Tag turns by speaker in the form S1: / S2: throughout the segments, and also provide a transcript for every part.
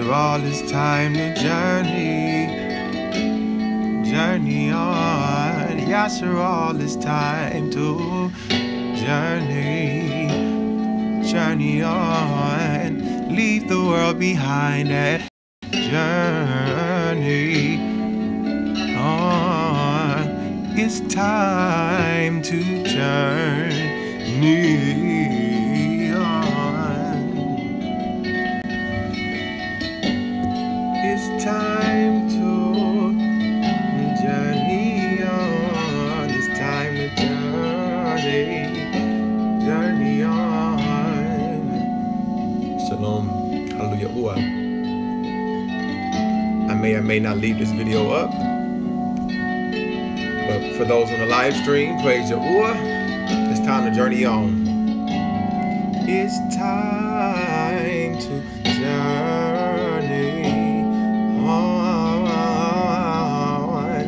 S1: YaHsharal, it's time to journey on. YaHsharal, it's time to journey on. Leave the world behind and journey on. It's time to journey on. It's time to journey on. It's time to journey on. Shalom, HalleluYaHuaH. I may or may not leave this video up, but for those on the live stream, praise Yahuwah. It's time to journey on. It's time to journey on.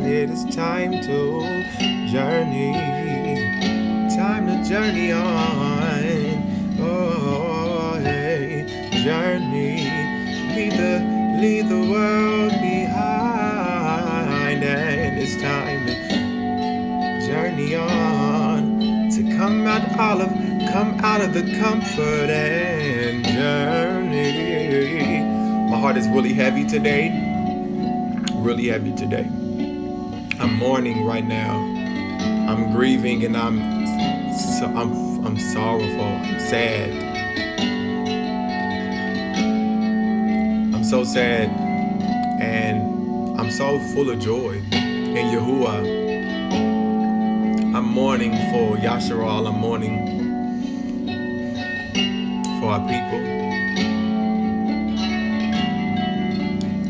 S1: It is time to journey. Time to journey on. Oh, hey, journey. Leave the world behind, and it's time to journey on. To come out of the comfort and journey. My heart is really heavy today. Really heavy today. I'm mourning right now. I'm grieving, and I'm sorrowful. I'm sad. I'm so sad, and I'm so full of joy in Yahuwah. I'm mourning for YaHsharal. I'm mourning for our people.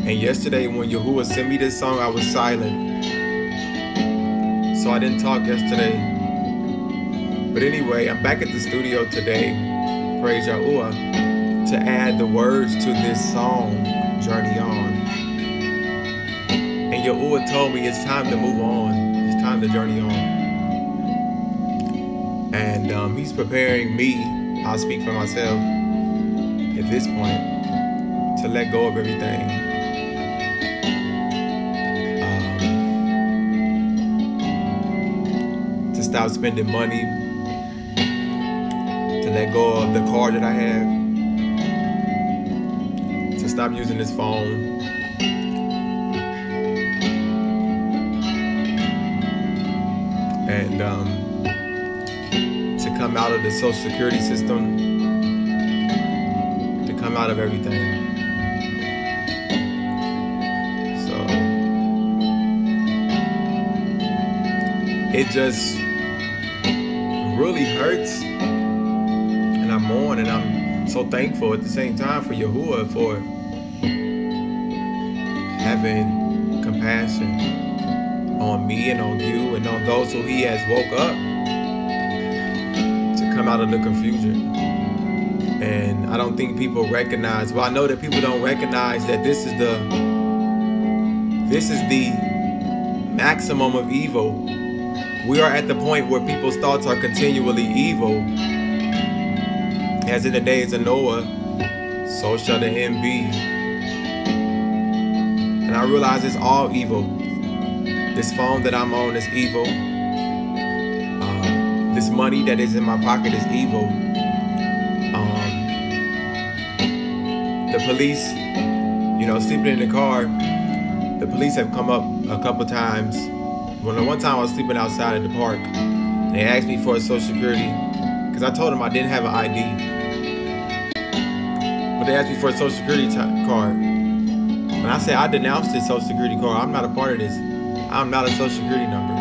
S1: And yesterday when Yahuwah sent me this song, I was silent. So I didn't talk yesterday. But anyway, I'm back at the studio today, praise Yahuwah, to add the words to this song, Journey On. And Yahuwah told me it's time to move on. It's time to journey on. And he's preparing me, I'll speak for myself at this point, to let go of everything. To stop spending money, to let go of the car that I have, to stop using this phone, and to come out of the Social Security system, to come out of everything. So it just really hurts, and I mourn, and I'm so thankful at the same time for Yahuwah for having compassion on me and on you and on those who he has woke up to come out of the confusion. And I don't think people recognize, well, I know that people don't recognize that this is the maximum of evil. We are at the point where people's thoughts are continually evil. As in the days of Noah, so shall the end be. And I realize it's all evil. This phone that I'm on is evil. This money that is in my pocket is evil. The police, sleeping in the car, the police have come up a couple times. Well, the one time I was sleeping outside at the park, they asked me for a Social Security, because I told them I didn't have an ID. But they asked me for a Social Security card. And I said, I denounced this Social Security card. I'm not a part of this. I'm not a Social Security number.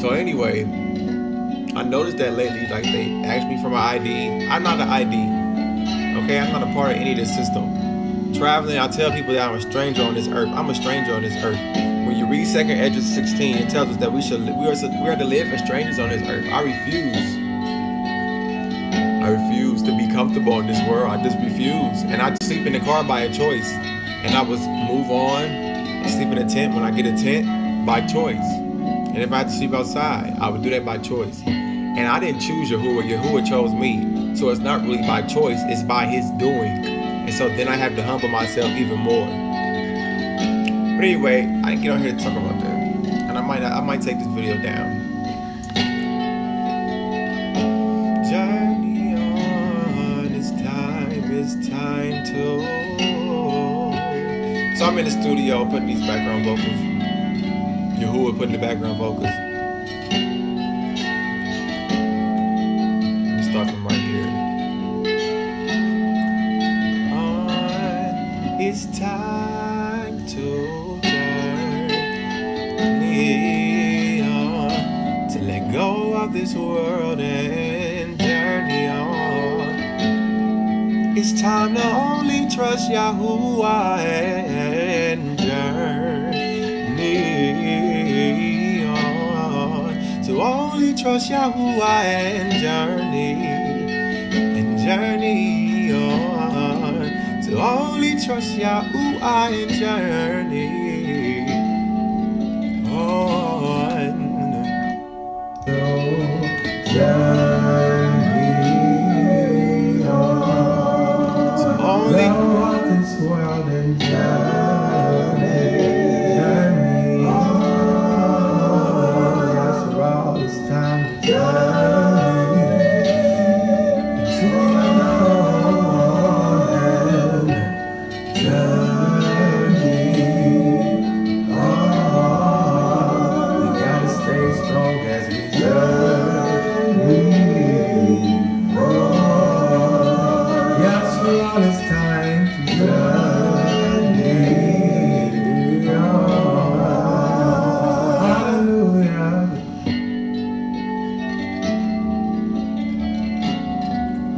S1: So anyway, I noticed that lately, like, they asked me for my ID. I'm not an ID. Okay, I'm not a part of any of this system. Traveling, I tell people that I'm a stranger on this earth. I'm a stranger on this earth. When you read 2nd Ezra 16, it tells us that we are to live as strangers on this earth. I refuse to be comfortable in this world. I just refuse. And I sleep in the car by a choice. And I would move on and sleep in a tent when I get a tent by choice. And if I had to sleep outside, I would do that by choice. And I didn't choose Yahuwah. Yahuwah chose me. So it's not really by choice, it's by his doing. And so then I have to humble myself even more. But anyway, I didn't get on here to talk about that. And I might take this video down. Journey on, it's time to. So I'm in the studio putting these background vocals. Yahuah putting the background vocals. Let me start from right here. It's time to journey on, to let go of this world and journey on. It's time to only trust Yahuwah and journey on. To only trust Yahuwah and journey on. To only trust Yahuwah and journey on. Journey on. To only walk this world and journey on. YaHsharal, it's time to journey into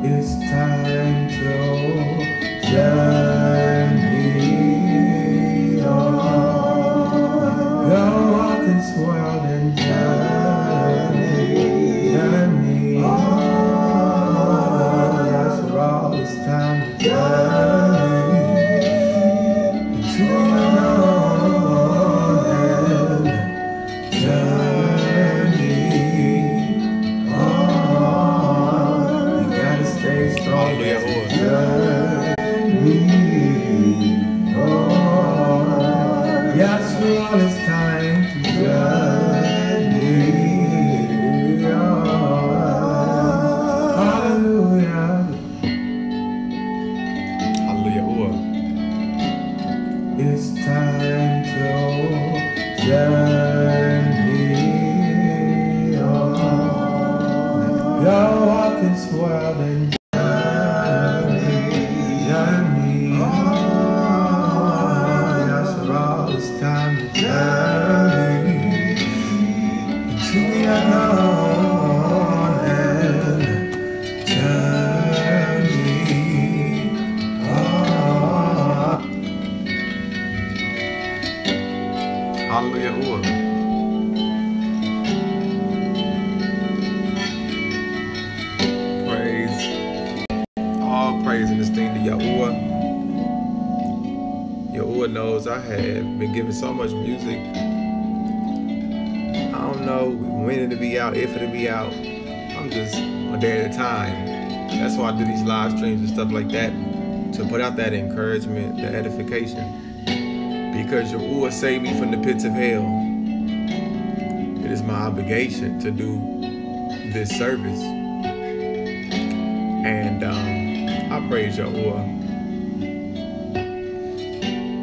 S1: it's time to journey on. Go out this world and journey on. YaHsharal, it's time to journey into unknown and journey on. You gotta stay strong. YaHsharal, it's time to journey on. Hallelujah. HalleluYaHuaH. It's time to journey on. Go out this world and journey on. YaHsharal, it's time to journey into the unknown and journey on. HalleluYaHuaH. Praise, all praise and esteemed to Yahuwah. Yahuwah knows I have been given so much music. I don't know when it'll be out, if it'll be out. I'm just one day at a time. That's why I do these live streams and stuff like that, to put out that encouragement, the edification. Because Yahuwah saved me from the pits of hell. It is my obligation to do this service. And I praise Yahuwah.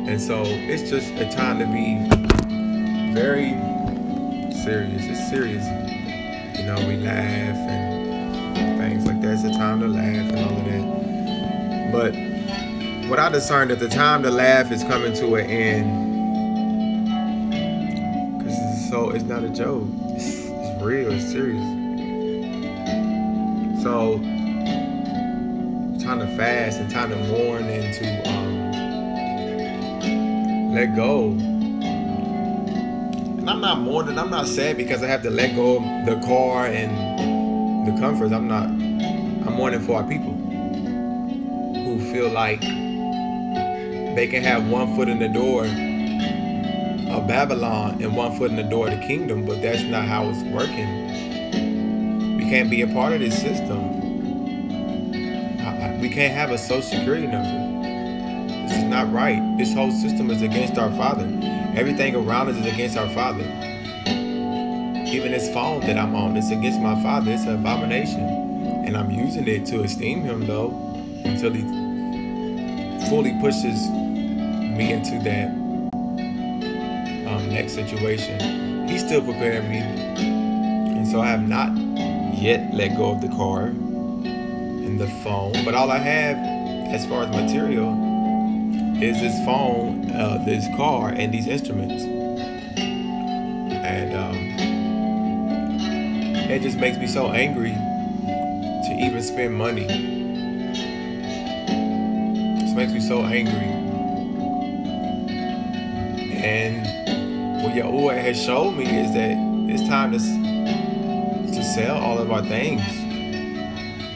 S1: And so it's just a time to be very serious. It's serious. You know, we laugh and things like that. It's a time to laugh and all of that. But what I discerned that the time to laugh is coming to an end. Because it's not a joke. It's real. It's serious. So time to fast and time to mourn and to let go. And I'm not mourning, I'm not sad because I have to let go of the car and the comforts. I'm mourning for our people who feel like they can have one foot in the door of Babylon and one foot in the door of the kingdom, but that's not how it's working. We can't be a part of this system. we can't have a social security number. This is not right. This whole system is against our Father. Everything around us is against our Father. Even this phone that I'm on, it's against my Father. It's an abomination. And I'm using it to esteem him, though, until he fully pushes me into that next situation. He's still preparing me. And so I have not yet let go of the car and the phone. But all I have as far as material is this phone, this car, and these instruments. And it just makes me so angry to even spend money. It just makes me so angry. And what Yahuwah has showed me is that it's time to sell all of our things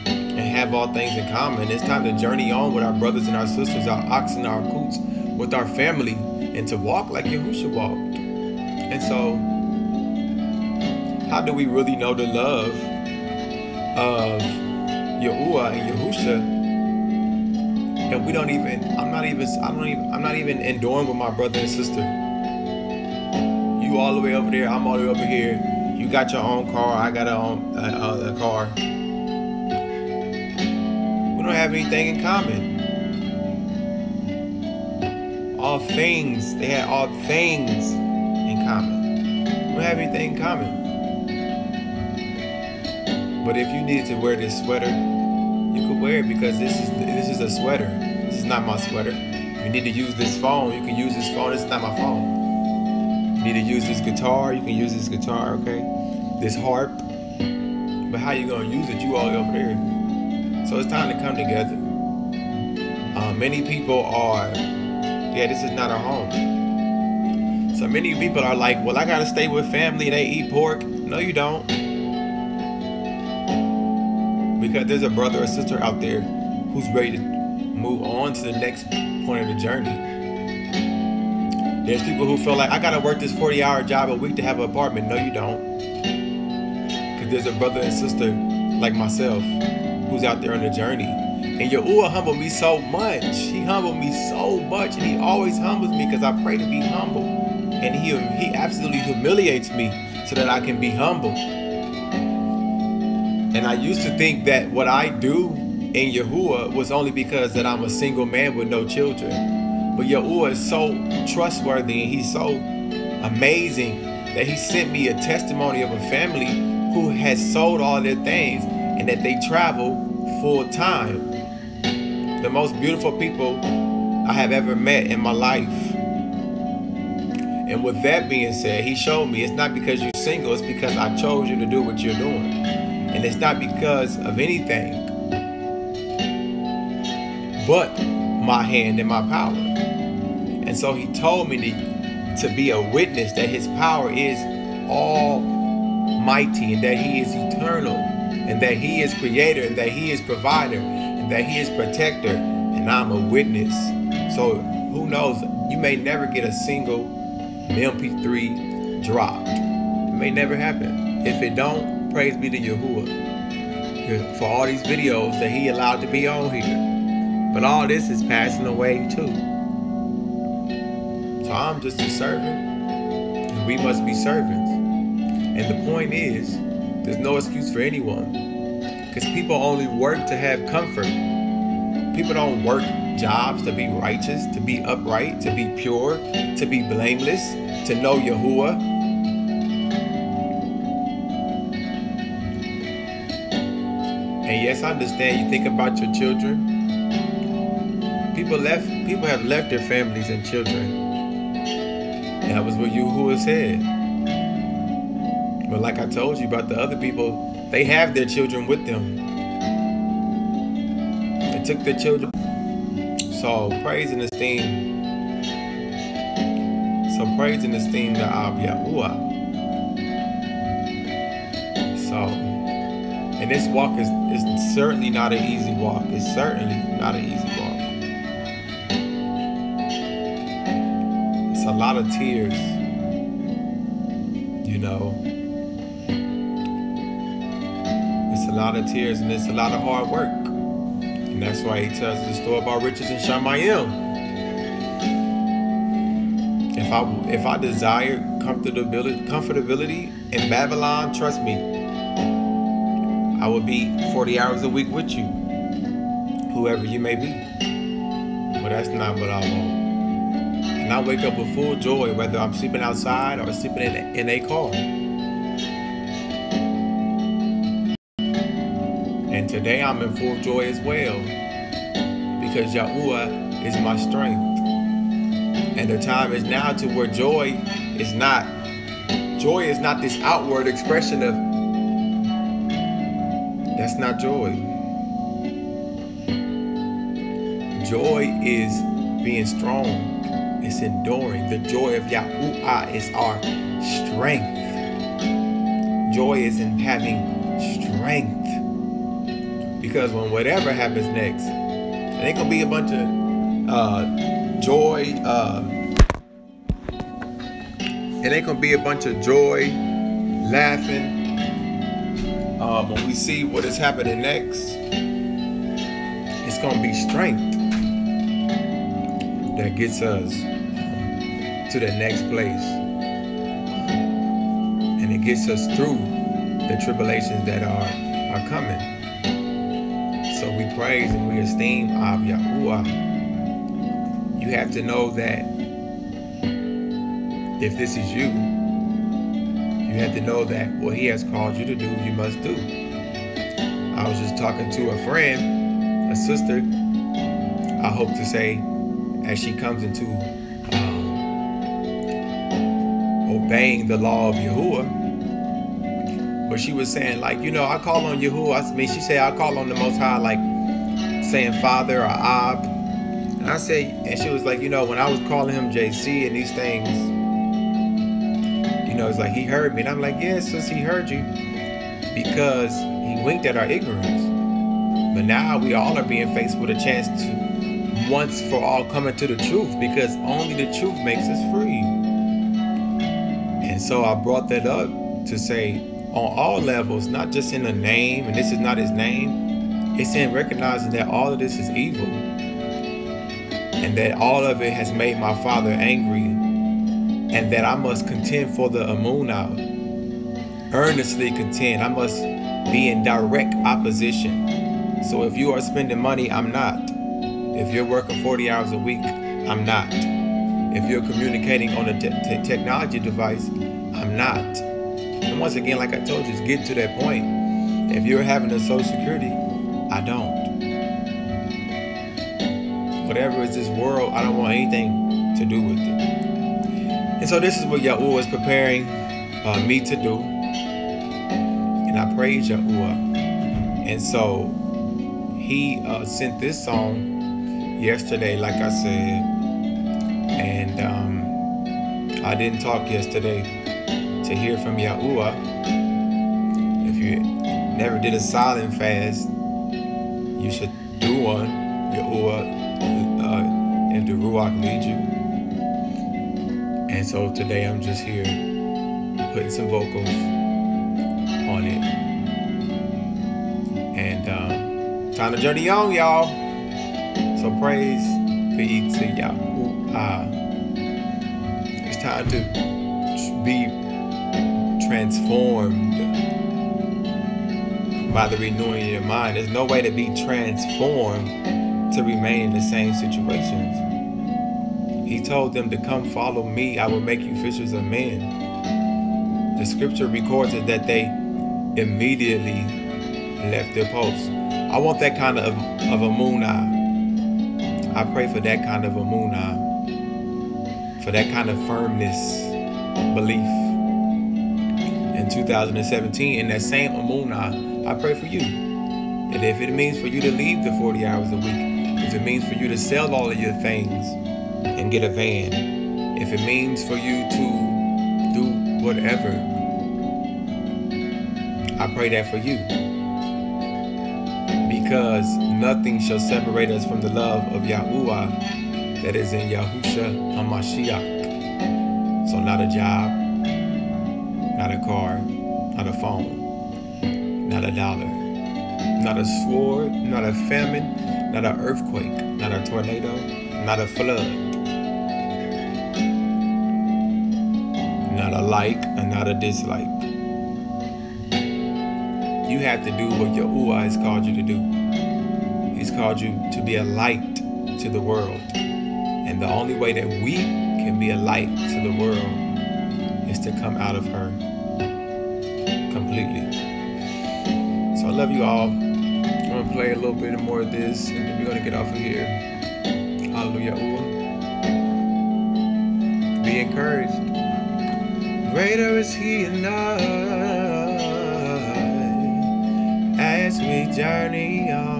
S1: and have all things in common. It's time to journey on with our brothers and our sisters, our oxen, our coots, with our family, and to walk like Yahusha walked. And so, how do we really know the love of Yahuwah and Yahusha? And we don't even, I'm not even enduring with my brother and sister. You all the way over there, I'm all the way over here. You got your own car, I got a car. We don't have anything in common. All things, they had all things in common. We don't have anything in common. But if you needed to wear this sweater, you could wear it, because this is a sweater. This is not my sweater. If you need to use this phone, you can use this phone. This is not my phone. You need to use this guitar, you can use this guitar, okay? This harp. But how you gonna use it? You all over there. So it's time to come together. Many people are, this is not our home. So many people are like, well, I gotta stay with family, they eat pork. No, you don't. Because there's a brother or sister out there who's ready to move on to the next point of the journey. There's people who feel like, I gotta work this 40-hour job a week to have an apartment. No, you don't. Because there's a brother and sister like myself who's out there on the journey. And Yahuwah humbled me so much. He humbled me so much, and he always humbles me because I pray to be humble. And he absolutely humiliates me so that I can be humble. And I used to think that what I do in Yahuwah was only because that I'm a single man with no children. But Yahuwah is so trustworthy, and he's so amazing that he sent me a testimony of a family who has sold all their things and that they travel full time. The most beautiful people I have ever met in my life. And with that being said, he showed me it's not because you're single, it's because I chose you to do what you're doing. And it's not because of anything but my hand and my power. And so he told me to be a witness that his power is almighty, and that he is eternal, and that he is creator, and that he is provider, and that he is protector, and I'm a witness. So who knows, you may never get a single MP3 dropped. It may never happen. If it don't, praise be to Yahuwah for all these videos that he allowed to be on here. But all this is passing away too. So I'm just a servant, and we must be servants. And the point is, there's no excuse for anyone, because people only work to have comfort. People don't work jobs to be righteous, to be upright, to be pure, to be blameless, to know Yahuwah. And yes, I understand you think about your children. People have left their families and children. And that was what Yahuwah said. But like I told you about the other people, they have their children with them. They took their children. So praise and esteem. So praise and esteem the Yahuwah. So, and this walk is certainly not an easy walk. It's certainly not an easy walk. It's a lot of tears, you know. It's a lot of tears, and it's a lot of hard work. And And that's why he tells us to store up our riches in Shamayim. If I desire comfortability in Babylon, trust me, I will be 40 hours a week with you, whoever you may be. But that's not what I want. And I wake up with full joy, whether I'm sleeping outside or sleeping in a car. And today I'm in full joy as well, because Yahuwah is my strength. And the time is now to where joy is not this outward expression of, that's not joy. Joy is being strong. It's enduring. The joy of Yahuwah is our strength. Joy is in having strength. Because when whatever happens next, it ain't gonna be a bunch of joy. It ain't gonna be a bunch of joy, laughing. When we see what is happening next, it's gonna be strength that gets us to the next place, and it gets us through the tribulations that are coming. So we praise and we esteem Yahuwah. You have to know that if this is you, you have to know that what he has called you to do, you must do. I was just talking to a friend, a sister, I hope to say, as she comes into obeying the law of Yahuwah. But she was saying, like, I call on Yahuwah. She said, I call on the Most High, like saying Father or Ab. And I say, and she was like, when I was calling him JC and these things, it's like he heard me. And I'm like, yes, sis, he heard you, because he winked at our ignorance. But now we all are being faced with a chance to once for all come into the truth, because only the truth makes us free. And so I brought that up to say, on all levels, not just in the name, and this is not his name, it's in recognizing that all of this is evil, and that all of it has made my Father angry, and that I must contend for the Amunah, earnestly contend. I must be in direct opposition. So if you are spending money, I'm not. If you're working 40 hours a week, I'm not. If you're communicating on a technology device, I'm not. And once again, like I told you, it's getting to that point. If you're having a Social Security, I don't. Whatever is this world, I don't want anything to do with it. And so this is what Yahuwah is preparing me to do. And I praise Yahuwah. And so he sent this song yesterday, like I said. And I didn't talk yesterday to hear from Yahuwah. If you never did a silent fast, you should do one. Yahuwah, if the Ruach leads you. And so today I'm just here putting some vocals on it. And time to journey on, y'all. So praise be to Yahuwah. It's time to be transformed by the renewing of your mind. There's no way to be transformed to remain in the same situations. He told them to come follow me. I will make you fishers of men. The scripture records it that they immediately left their post. I want that kind of Amunah. I pray for that kind of Amunah, for that kind of firmness, belief. In 2017, in that same Amunah, I pray for you. That if it means for you to leave the 40 hours a week, if it means for you to sell all of your things and get a van, if it means for you to do whatever, I pray that for you. Because nothing shall separate us from the love of Yahuwah that is in YaHsharal HaMaschiach. So not a job, not a car, not a phone, not a dollar, not a sword, not a famine, not an earthquake, not a tornado, not a flood, not a like and not a dislike. You have to do what Yahuwah has called you to do. He's called you to be a light to the world. And the only way that we can be a light to the world is to come out of her completely. So I love you all. I'm going to play a little bit more of this, and then we're going to get off of here. HalleluYaHuaH. Be encouraged. Greater is He in us as we journey on.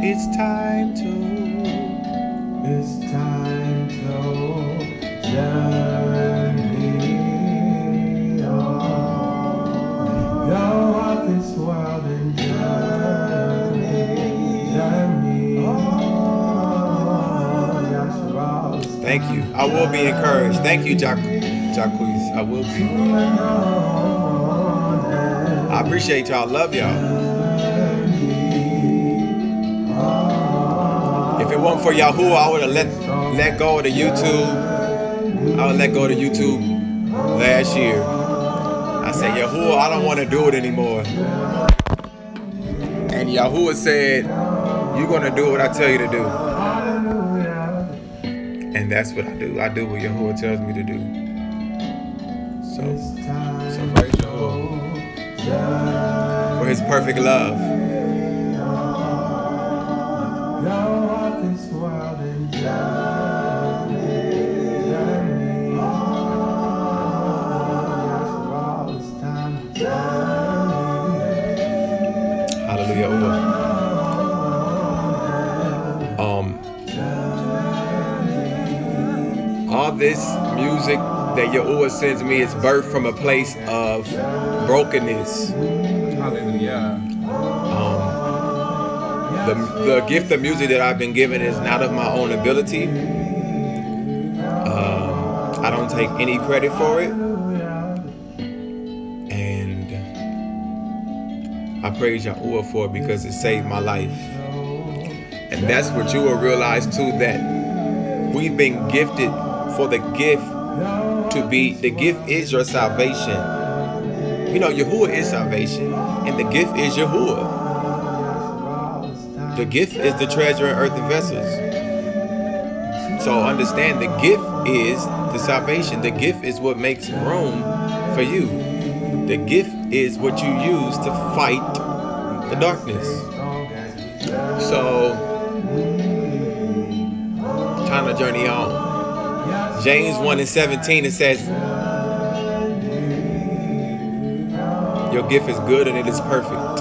S1: It's time to journey on. Go out this world and journey on. YaHsharal. Thank you. I will be encouraged. Thank you, Jacques. I will be. I appreciate y'all. Love y'all. If it wasn't for Yahuwah, I would have let go of the YouTube. I would let go of the YouTube last year. I said, Yahuwah, I don't want to do it anymore. And Yahuwah said, you're going to do what I tell you to do. And that's what I do. I do what Yahuwah tells me to do. So praise Yahuwah for His perfect love. HalleluYaHuaH. All this music that Yahuwah sends me is birthed from a place of brokenness.
S2: Hallelujah.
S1: The gift of music that I've been given is not of my own ability. I don't take any credit for it. And I praise Yahuwah for it because it saved my life. And that's what you will realize too, that we've been gifted for the gift to be, the gift is your salvation. You know, Yahuwah is salvation, and the gift is Yahuwah. The gift is the treasure in earthen vessels. So understand, the gift is the salvation. The gift is what makes room for you. The gift is what you use to fight the darkness. So, time to journey on. James 1:17, it says, your gift is good and it is perfect.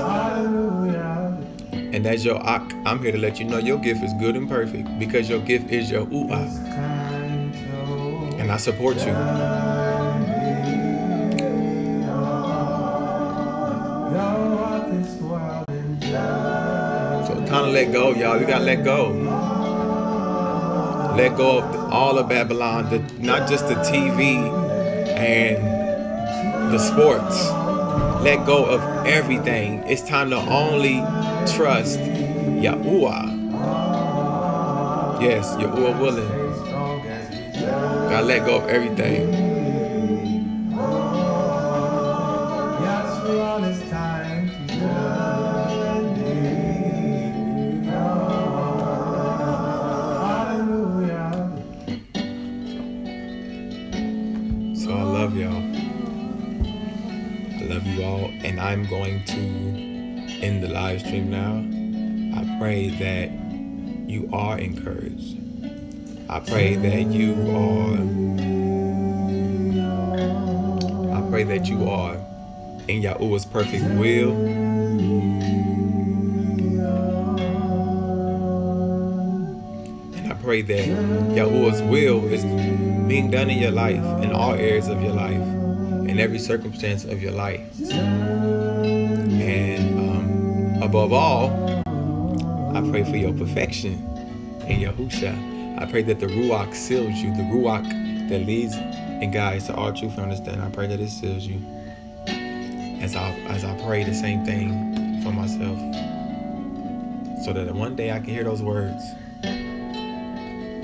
S1: And as your Ak, I'm here to let you know your gift is good and perfect because your gift is Yahuwah. And I support you. So kind of let go, y'all. We got to let go. Let go of all of Babylon, not just the TV and the sports. Let go of everything. It's time to only trust Yahuwah. Yes, Yahuwah willing. Gotta let go of everything. So I love y'all. I love you all, and I'm going to end the live stream now. I pray that you are encouraged. I pray that you are in Yahuwah's perfect will. And I pray that Yahuwah's will is being done in your life, in all areas of your life, in every circumstance of your life. And above all, I pray for your perfection in Yahusha. I pray that the Ruach seals you, the Ruach that leads and guides to all truth and understanding. I pray that it seals you. As I pray the same thing for myself, so that one day I can hear those words.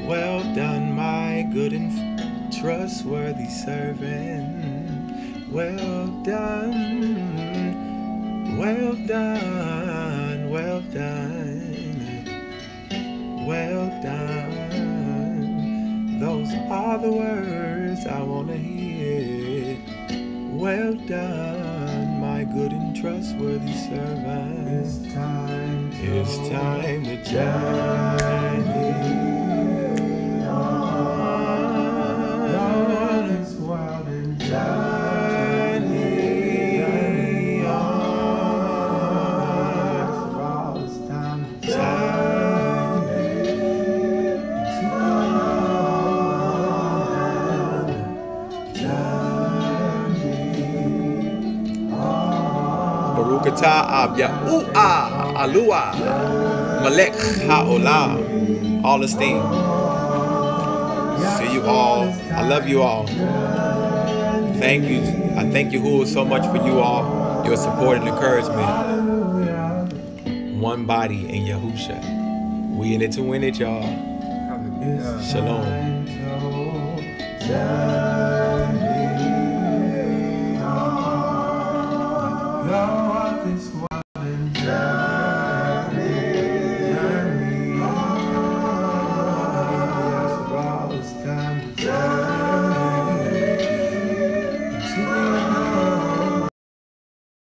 S1: Well done, my good and trustworthy servant. Well done, well done, well done, well done. Those are the words I want to hear. Well done, my good and trustworthy servant. It's time to journey on this wild and journey on. It's time to Baruch atah ab Yahuah, Alua, Malek Haolah, all esteemed. See you all. I love you all. Thank you. I thank Yahuwah so much for you all, your support and encouragement. One body in Yahusha. We in it to win it, y'all. Shalom.
S3: God.